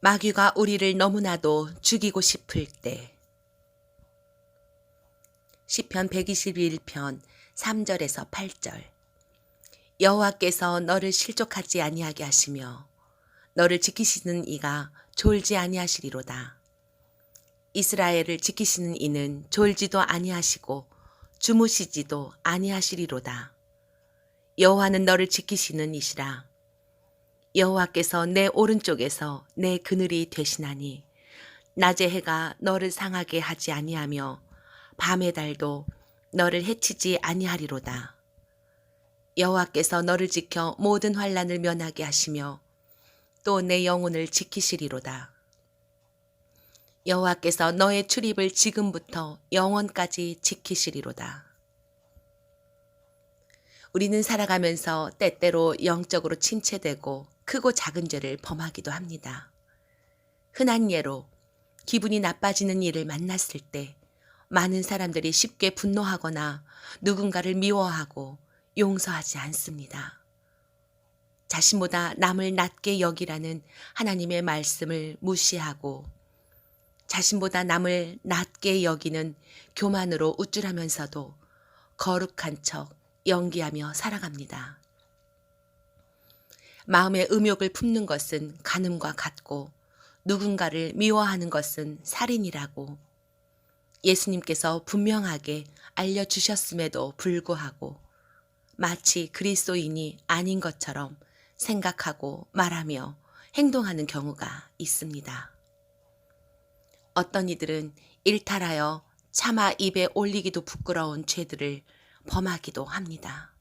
마귀가 우리를 너무나도 죽이고 싶을 때. 시편 121편 3절에서 8절. 여호와께서 너를 실족하지 아니하게 하시며 너를 지키시는 이가 졸지 아니하시리로다. 이스라엘을 지키시는 이는 졸지도 아니하시고 주무시지도 아니하시리로다. 여호와는 너를 지키시는 이시라. 여호와께서 내 오른쪽에서 내 그늘이 되시나니 낮의 해가 너를 상하게 하지 아니하며 밤의 달도 너를 해치지 아니하리로다. 여호와께서 너를 지켜 모든 환난을 면하게 하시며 또 내 영혼을 지키시리로다. 여호와께서 너의 출입을 지금부터 영원까지 지키시리로다. 우리는 살아가면서 때때로 영적으로 침체되고 크고 작은 죄를 범하기도 합니다. 흔한 예로 기분이 나빠지는 일을 만났을 때 많은 사람들이 쉽게 분노하거나 누군가를 미워하고 용서하지 않습니다. 자신보다 남을 낮게 여기라는 하나님의 말씀을 무시하고 자신보다 남을 낮게 여기는 교만으로 우쭐하면서도 거룩한 척 연기하며 살아갑니다. 마음의 음욕을 품는 것은 간음과 같고 누군가를 미워하는 것은 살인이라고 예수님께서 분명하게 알려주셨음에도 불구하고 마치 그리스도인이 아닌 것처럼 생각하고 말하며 행동하는 경우가 있습니다. 어떤 이들은 일탈하여 차마 입에 올리기도 부끄러운 죄들을 범하기도 합니다.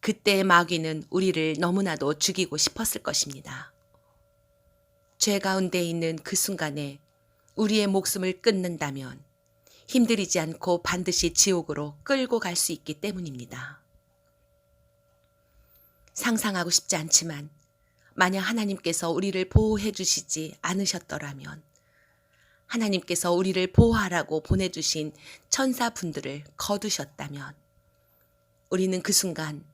그때의 마귀는 우리를 너무나도 죽이고 싶었을 것입니다. 죄 가운데 있는 그 순간에 우리의 목숨을 끊는다면 힘들이지 않고 반드시 지옥으로 끌고 갈 수 있기 때문입니다. 상상하고 싶지 않지만 만약 하나님께서 우리를 보호해 주시지 않으셨더라면 하나님께서 우리를 보호하라고 보내주신 천사분들을 거두셨다면 우리는 그 순간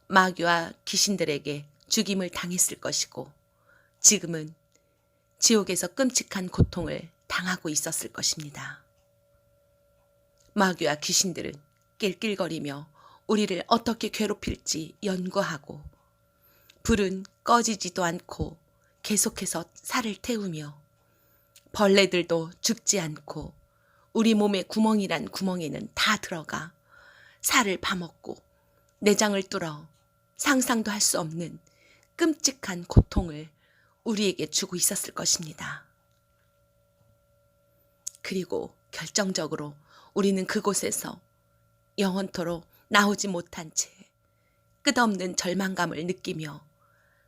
마귀와 귀신들에게 죽임을 당했을 것이고 지금은 지옥에서 끔찍한 고통을 당하고 있었을 것입니다. 마귀와 귀신들은 낄낄거리며 우리를 어떻게 괴롭힐지 연구하고 불은 꺼지지도 않고 계속해서 살을 태우며 벌레들도 죽지 않고 우리 몸의 구멍이란 구멍에는 다 들어가 살을 파먹고 내장을 뚫어 상상도 할 수 없는 끔찍한 고통을 우리에게 주고 있었을 것입니다. 그리고 결정적으로 우리는 그곳에서 영원토록 나오지 못한 채 끝없는 절망감을 느끼며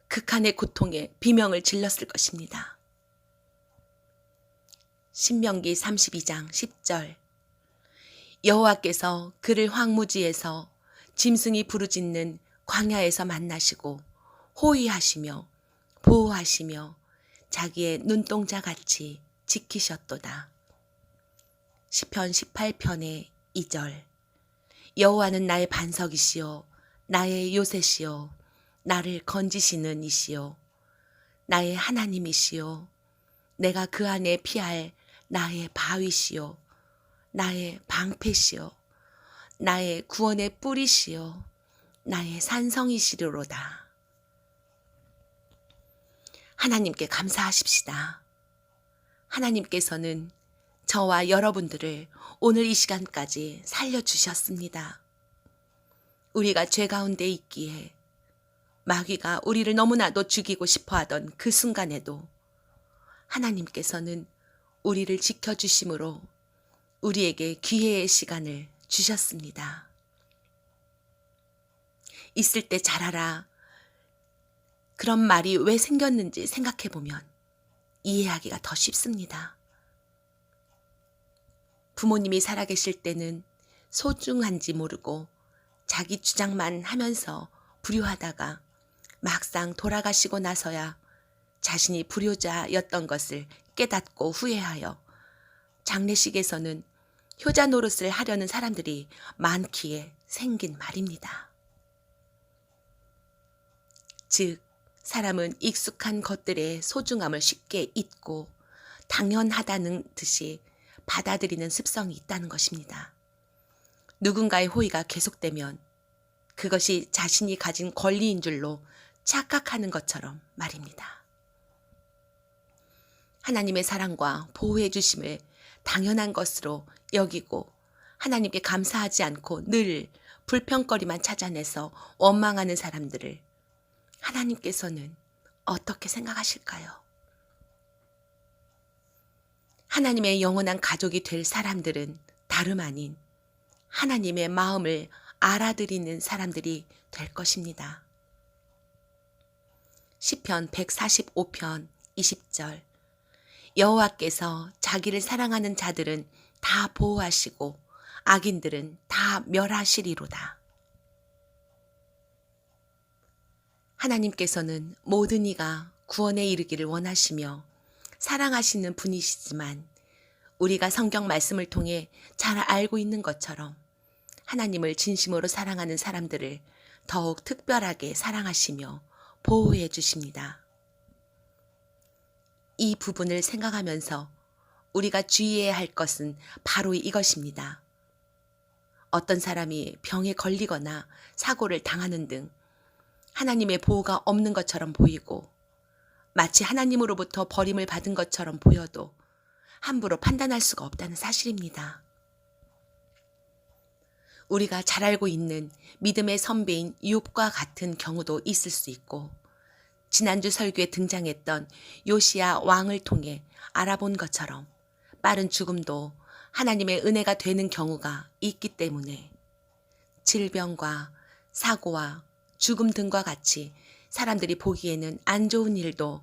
극한의 고통에 비명을 질렀을 것입니다. 신명기 32장 10절. 여호와께서 그를 황무지에서 짐승이 부르짖는 광야에서 만나시고 호위하시며 보호하시며 자기의 눈동자같이 지키셨도다. 시편 18편의 2절. 여호와는 나의 반석이시요 나의 요새시요 나를 건지시는 이시요 나의 하나님이시요 내가 그 안에 피할 나의 바위시요 나의 방패시요 나의 구원의 뿌리시요 나의 산성이시로다. 하나님께 감사하십시다. 하나님께서는 저와 여러분들을 오늘 이 시간까지 살려주셨습니다. 우리가 죄 가운데 있기에 마귀가 우리를 너무나도 죽이고 싶어하던 그 순간에도 하나님께서는 우리를 지켜주심으로 우리에게 기회의 시간을 주셨습니다. 있을 때 잘하라. 그런 말이 왜 생겼는지 생각해보면 이해하기가 더 쉽습니다. 부모님이 살아계실 때는 소중한지 모르고 자기 주장만 하면서 불효하다가 막상 돌아가시고 나서야 자신이 불효자였던 것을 깨닫고 후회하여 장례식에서는 효자 노릇을 하려는 사람들이 많기에 생긴 말입니다. 즉 사람은 익숙한 것들의 소중함을 쉽게 잊고 당연하다는 듯이 받아들이는 습성이 있다는 것입니다. 누군가의 호의가 계속되면 그것이 자신이 가진 권리인 줄로 착각하는 것처럼 말입니다. 하나님의 사랑과 보호해 주심을 당연한 것으로 여기고 하나님께 감사하지 않고 늘 불평거리만 찾아내서 원망하는 사람들을 하나님께서는 어떻게 생각하실까요? 하나님의 영원한 가족이 될 사람들은 다름 아닌 하나님의 마음을 알아들이는 사람들이 될 것입니다. 시편 145편 20절 여호와께서 자기를 사랑하는 자들은 다 보호하시고 악인들은 다 멸하시리로다. 하나님께서는 모든 이가 구원에 이르기를 원하시며 사랑하시는 분이시지만 우리가 성경 말씀을 통해 잘 알고 있는 것처럼 하나님을 진심으로 사랑하는 사람들을 더욱 특별하게 사랑하시며 보호해 주십니다. 이 부분을 생각하면서 우리가 주의해야 할 것은 바로 이것입니다. 어떤 사람이 병에 걸리거나 사고를 당하는 등 하나님의 보호가 없는 것처럼 보이고 마치 하나님으로부터 버림을 받은 것처럼 보여도 함부로 판단할 수가 없다는 사실입니다. 우리가 잘 알고 있는 믿음의 선배인 욥과 같은 경우도 있을 수 있고 지난주 설교에 등장했던 요시야 왕을 통해 알아본 것처럼 빠른 죽음도 하나님의 은혜가 되는 경우가 있기 때문에 질병과 사고와 죽음 등과 같이 사람들이 보기에는 안 좋은 일도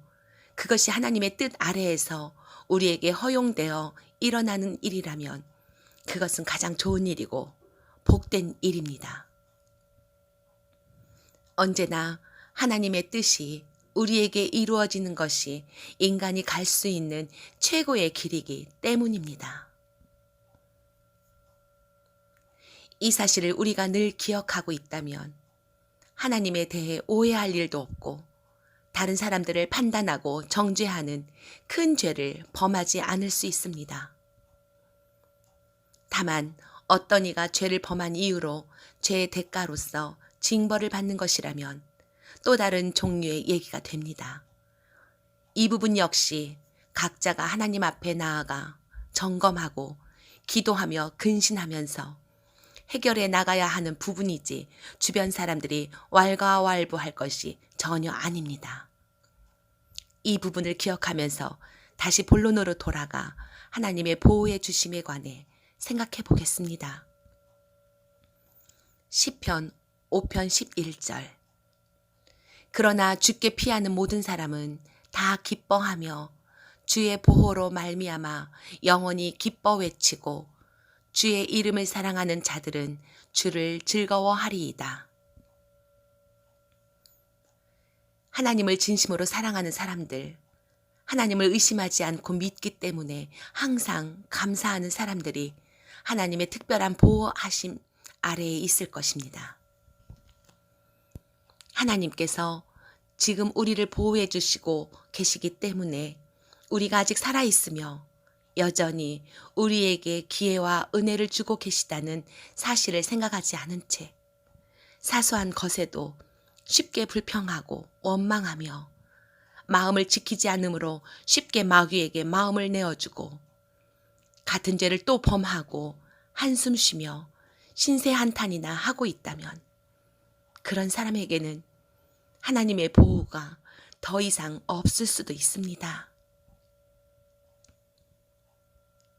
그것이 하나님의 뜻 아래에서 우리에게 허용되어 일어나는 일이라면 그것은 가장 좋은 일이고 복된 일입니다. 언제나 하나님의 뜻이 우리에게 이루어지는 것이 인간이 갈 수 있는 최고의 길이기 때문입니다. 이 사실을 우리가 늘 기억하고 있다면 하나님에 대해 오해할 일도 없고 다른 사람들을 판단하고 정죄하는 큰 죄를 범하지 않을 수 있습니다. 다만 어떤 이가 죄를 범한 이유로 죄의 대가로서 징벌을 받는 것이라면 또 다른 종류의 얘기가 됩니다. 이 부분 역시 각자가 하나님 앞에 나아가 점검하고 기도하며 근신하면서 해결해 나가야 하는 부분이지 주변 사람들이 왈가왈부할 것이 전혀 아닙니다. 이 부분을 기억하면서 다시 본론으로 돌아가 하나님의 보호해 주심에 관해 생각해 보겠습니다. 시편 5편 11절 그러나 주께 피하는 모든 사람은 다 기뻐하며 주의 보호로 말미암아 영원히 기뻐 외치고 주의 이름을 사랑하는 자들은 주를 즐거워하리이다. 하나님을 진심으로 사랑하는 사람들, 하나님을 의심하지 않고 믿기 때문에 항상 감사하는 사람들이 하나님의 특별한 보호하심 아래에 있을 것입니다. 하나님께서 지금 우리를 보호해 주시고 계시기 때문에 우리가 아직 살아있으며 여전히 우리에게 기회와 은혜를 주고 계시다는 사실을 생각하지 않은 채 사소한 것에도 쉽게 불평하고 원망하며 마음을 지키지 않으므로 쉽게 마귀에게 마음을 내어주고 같은 죄를 또 범하고 한숨 쉬며 신세 한탄이나 하고 있다면 그런 사람에게는 하나님의 보호가 더 이상 없을 수도 있습니다.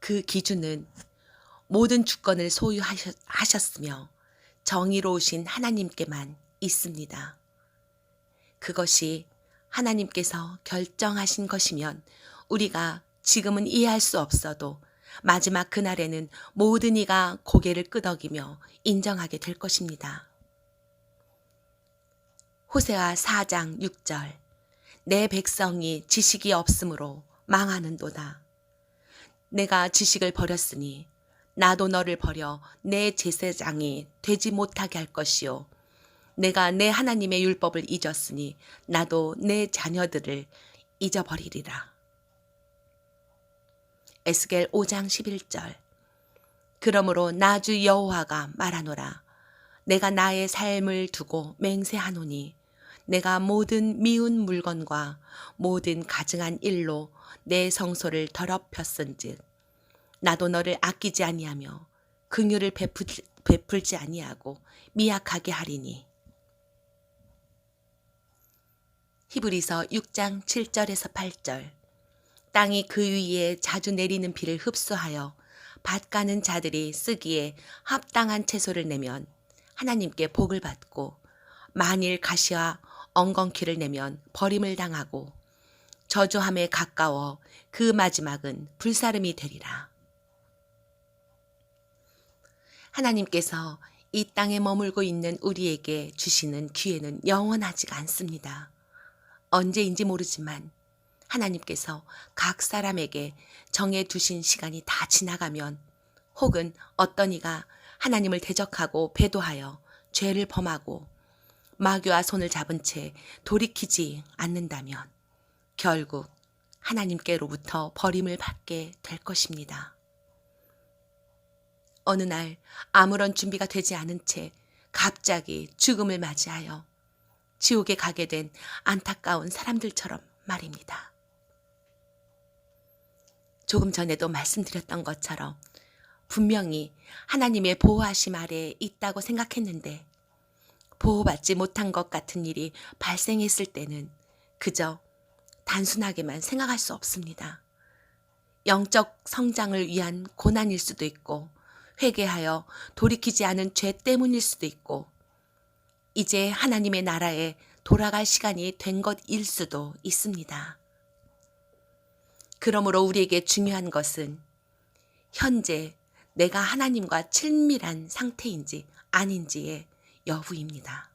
그 기준은 모든 주권을 소유하셨으며 정의로우신 하나님께만 있습니다. 그것이 하나님께서 결정하신 것이면 우리가 지금은 이해할 수 없어도 마지막 그날에는 모든 이가 고개를 끄덕이며 인정하게 될 것입니다. 호세아 4장 6절 내 백성이 지식이 없으므로 망하는도다. 내가 지식을 버렸으니 나도 너를 버려 내 제사장이 되지 못하게 할 것이요 내가 내 하나님의 율법을 잊었으니 나도 내 자녀들을 잊어버리리라. 에스겔 5장 11절. 그러므로 나 주 여호와가 말하노라. 내가 나의 삶을 두고 맹세하노니 내가 모든 미운 물건과 모든 가증한 일로 내 성소를 더럽혔은즉 나도 너를 아끼지 아니하며 긍휼을 베풀지 아니하고 미약하게 하리니. 히브리서 6장 7절에서 8절. 땅이 그 위에 자주 내리는 비를 흡수하여 밭 가는 자들이 쓰기에 합당한 채소를 내면 하나님께 복을 받고, 만일 가시와 엉겅퀴를 내면 버림을 당하고 저주함에 가까워 그 마지막은 불사름이 되리라. 하나님께서 이 땅에 머물고 있는 우리에게 주시는 기회는 영원하지가 않습니다. 언제인지 모르지만 하나님께서 각 사람에게 정해 두신 시간이 다 지나가면, 혹은 어떤 이가 하나님을 대적하고 배도하여 죄를 범하고 마귀와 손을 잡은 채 돌이키지 않는다면 결국 하나님께로부터 버림을 받게 될 것입니다. 어느 날 아무런 준비가 되지 않은 채 갑자기 죽음을 맞이하여 지옥에 가게 된 안타까운 사람들처럼 말입니다. 조금 전에도 말씀드렸던 것처럼 분명히 하나님의 보호하심 아래에 있다고 생각했는데 보호받지 못한 것 같은 일이 발생했을 때는 그저 단순하게만 생각할 수 없습니다. 영적 성장을 위한 고난일 수도 있고, 회개하여 돌이키지 않은 죄 때문일 수도 있고, 이제 하나님의 나라에 돌아갈 시간이 된 것일 수도 있습니다. 그러므로 우리에게 중요한 것은 현재 내가 하나님과 친밀한 상태인지 아닌지의 여부입니다.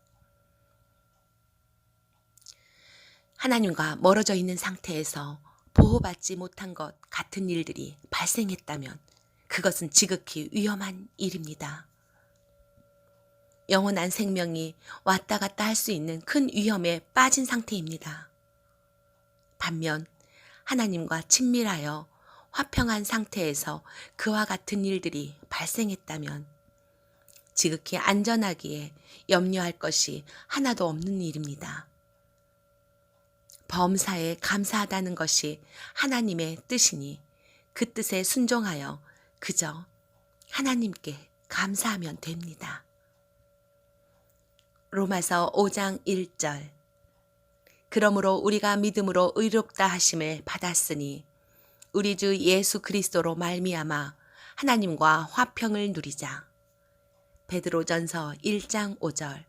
하나님과 멀어져 있는 상태에서 보호받지 못한 것 같은 일들이 발생했다면 그것은 지극히 위험한 일입니다. 영원한 생명이 왔다 갔다 할 수 있는 큰 위험에 빠진 상태입니다. 반면 하나님과 친밀하여 화평한 상태에서 그와 같은 일들이 발생했다면 지극히 안전하기에 염려할 것이 하나도 없는 일입니다. 범사에 감사하다는 것이 하나님의 뜻이니 그 뜻에 순종하여 그저 하나님께 감사하면 됩니다. 로마서 5장 1절. 그러므로 우리가 믿음으로 의롭다 하심을 받았으니 우리 주 예수 그리스도로 말미암아 하나님과 화평을 누리자. 베드로전서 1장 5절.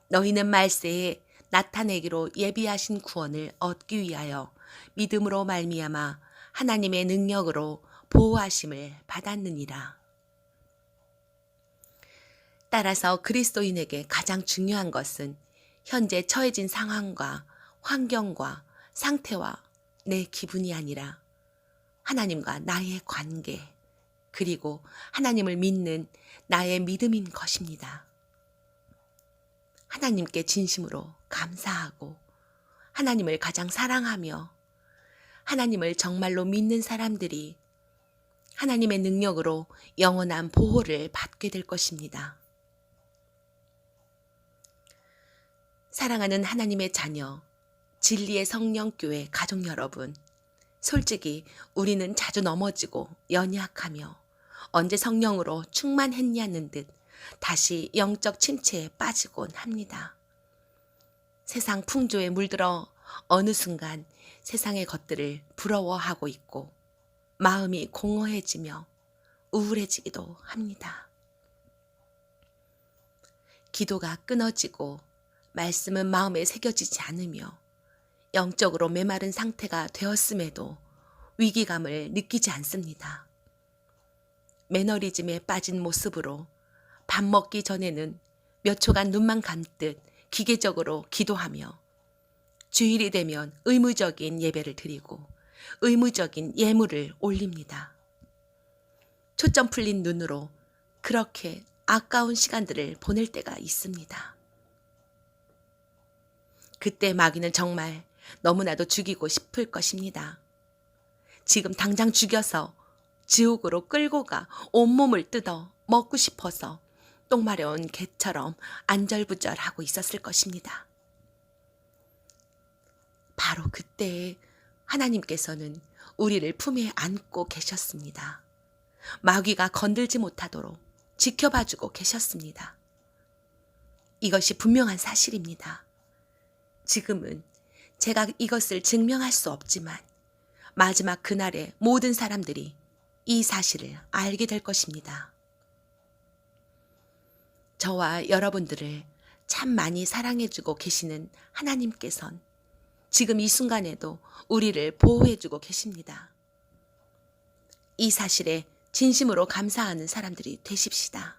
너희는 말세에 나타내기로 예비하신 구원을 얻기 위하여 믿음으로 말미암아 하나님의 능력으로 보호하심을 받았느니라. 따라서 그리스도인에게 가장 중요한 것은 현재 처해진 상황과 환경과 상태와 내 기분이 아니라 하나님과 나의 관계, 그리고 하나님을 믿는 나의 믿음인 것입니다. 하나님께 진심으로 감사하고 하나님을 가장 사랑하며 하나님을 정말로 믿는 사람들이 하나님의 능력으로 영원한 보호를 받게 될 것입니다. 사랑하는 하나님의 자녀, 진리의 성령교회 가족 여러분, 솔직히 우리는 자주 넘어지고 연약하며 언제 성령으로 충만했냐는 듯 다시 영적 침체에 빠지곤 합니다. 세상 풍조에 물들어 어느 순간 세상의 것들을 부러워하고 있고 마음이 공허해지며 우울해지기도 합니다. 기도가 끊어지고 말씀은 마음에 새겨지지 않으며 영적으로 메마른 상태가 되었음에도 위기감을 느끼지 않습니다. 매너리즘에 빠진 모습으로 밥 먹기 전에는 몇 초간 눈만 감듯 기계적으로 기도하며 주일이 되면 의무적인 예배를 드리고 의무적인 예물을 올립니다. 초점 풀린 눈으로 그렇게 아까운 시간들을 보낼 때가 있습니다. 그때 마귀는 정말 너무나도 죽이고 싶을 것입니다. 지금 당장 죽여서 지옥으로 끌고 가 온몸을 뜯어 먹고 싶어서 똥 마려운 개처럼 안절부절하고 있었을 것입니다. 바로 그때 하나님께서는 우리를 품에 안고 계셨습니다. 마귀가 건들지 못하도록 지켜봐주고 계셨습니다. 이것이 분명한 사실입니다. 지금은 제가 이것을 증명할 수 없지만 마지막 그날에 모든 사람들이 이 사실을 알게 될 것입니다. 저와 여러분들을 참 많이 사랑해주고 계시는 하나님께선 지금 이 순간에도 우리를 보호해주고 계십니다. 이 사실에 진심으로 감사하는 사람들이 되십시다.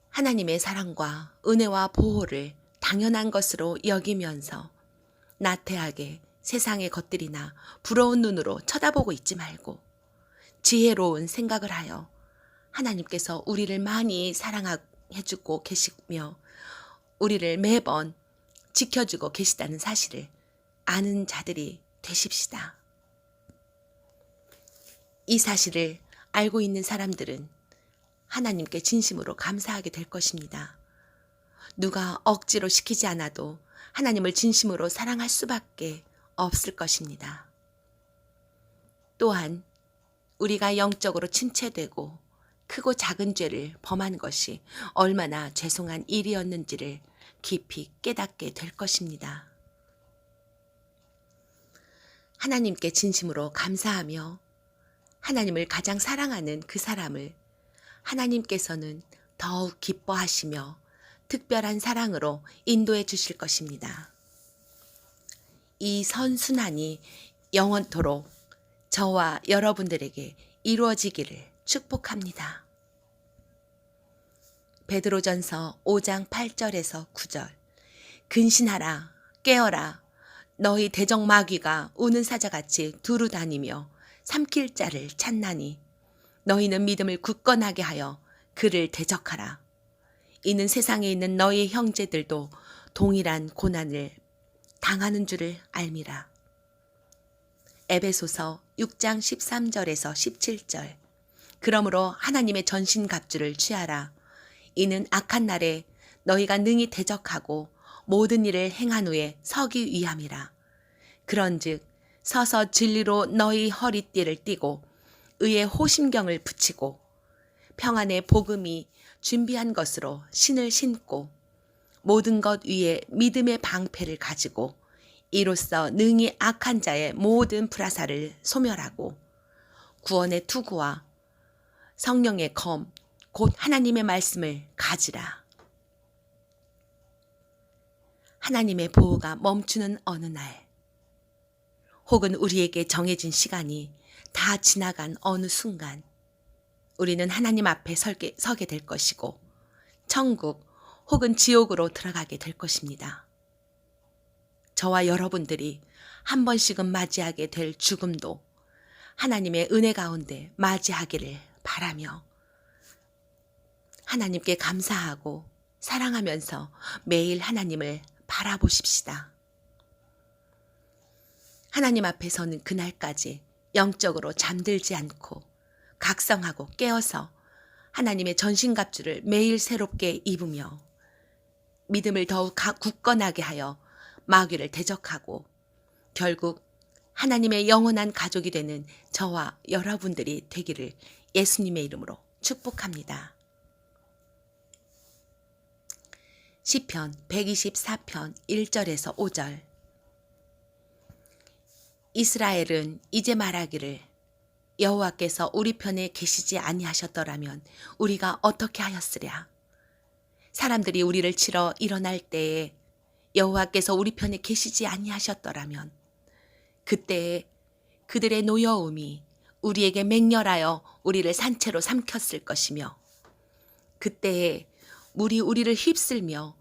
하나님의 사랑과 은혜와 보호를 당연한 것으로 여기면서 나태하게 세상의 것들이나 부러운 눈으로 쳐다보고 있지 말고 지혜로운 생각을 하여 하나님께서 우리를 많이 사랑해주고 계시며 우리를 매번 지켜주고 계시다는 사실을 아는 자들이 되십시다. 이 사실을 알고 있는 사람들은 하나님께 진심으로 감사하게 될 것입니다. 누가 억지로 시키지 않아도 하나님을 진심으로 사랑할 수밖에 없을 것입니다. 또한 우리가 영적으로 침체되고 크고 작은 죄를 범한 것이 얼마나 죄송한 일이었는지를 깊이 깨닫게 될 것입니다. 하나님께 진심으로 감사하며 하나님을 가장 사랑하는 그 사람을 하나님께서는 더욱 기뻐하시며 특별한 사랑으로 인도해 주실 것입니다. 이 선순환이 영원토록 저와 여러분들에게 이루어지기를 축복합니다. 베드로전서 5장 8절에서 9절 근신하라 깨어라 너희 대적 마귀가 우는 사자같이 두루 다니며 삼킬 자를 찾나니 너희는 믿음을 굳건하게 하여 그를 대적하라. 이는 세상에 있는 너희 형제들도 동일한 고난을 당하는 줄을 알미라. 에베소서 6장 13절에서 17절 그러므로 하나님의 전신갑주를 취하라. 이는 악한 날에 너희가 능히 대적하고 모든 일을 행한 후에 서기 위함이라. 그런즉 서서 진리로 너희 허리띠를 띠고 의의 호심경을 붙이고 평안의 복음이 준비한 것으로 신을 신고 모든 것 위에 믿음의 방패를 가지고 이로써 능히 악한 자의 모든 불화살을 소멸하고 구원의 투구와 성령의 검 곧 하나님의 말씀을 가지라. 하나님의 보호가 멈추는 어느 날 혹은 우리에게 정해진 시간이 다 지나간 어느 순간 우리는 하나님 앞에 서게 될 것이고 천국 혹은 지옥으로 들어가게 될 것입니다. 저와 여러분들이 한 번씩은 맞이하게 될 죽음도 하나님의 은혜 가운데 맞이하기를 바라며 하나님께 감사하고 사랑하면서 매일 하나님을 바라보십시다. 하나님 앞에 서는 그날까지 영적으로 잠들지 않고 각성하고 깨어서 하나님의 전신갑주를 매일 새롭게 입으며 믿음을 더욱 굳건하게 하여 마귀를 대적하고 결국 하나님의 영원한 가족이 되는 저와 여러분들이 되기를 예수님의 이름으로 축복합니다. 시편 124편 1절에서 5절 이스라엘은 이제 말하기를 여호와께서 우리 편에 계시지 아니하셨더라면 우리가 어떻게 하였으랴. 사람들이 우리를 치러 일어날 때에 여호와께서 우리 편에 계시지 아니하셨더라면 그때에 그들의 노여움이 우리에게 맹렬하여 우리를 산채로 삼켰을 것이며 그때에 물이 우리를 휩쓸며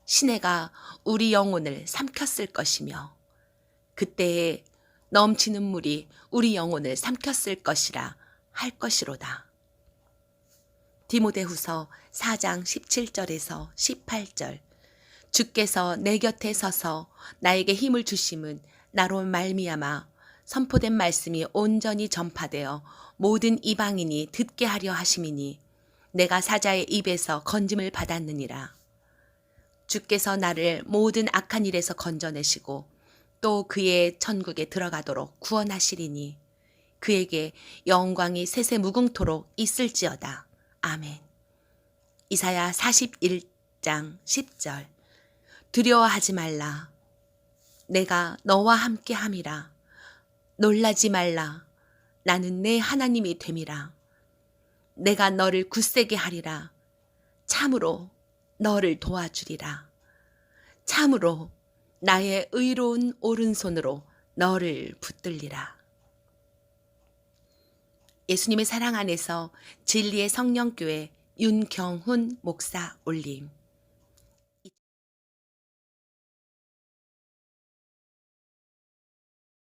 시내가 우리 영혼을 삼켰을 것이며 그때에 넘치는 물이 우리 영혼을 삼켰을 것이라 할 것이로다. 디모데후서 4장 17절에서 18절 주께서 내 곁에 서서 나에게 힘을 주심은 나로 말미암아 선포된 말씀이 온전히 전파되어 모든 이방인이 듣게 하려 하심이니 내가 사자의 입에서 건짐을 받았느니라. 주께서 나를 모든 악한 일에서 건져내시고 또 그의 천국에 들어가도록 구원하시리니 그에게 영광이 세세 무궁토록 있을지어다. 아멘. 이사야 41장 10절. 두려워하지 말라. 내가 너와 함께 함이라. 놀라지 말라. 나는 내 하나님이 됨이라. 내가 너를 굳세게 하리라. 참으로 너를 도와주리라. 참으로 나의 의로운 오른손으로 너를 붙들리라. 예수님의 사랑 안에서 진리의 성령교회 윤경훈 목사 올림.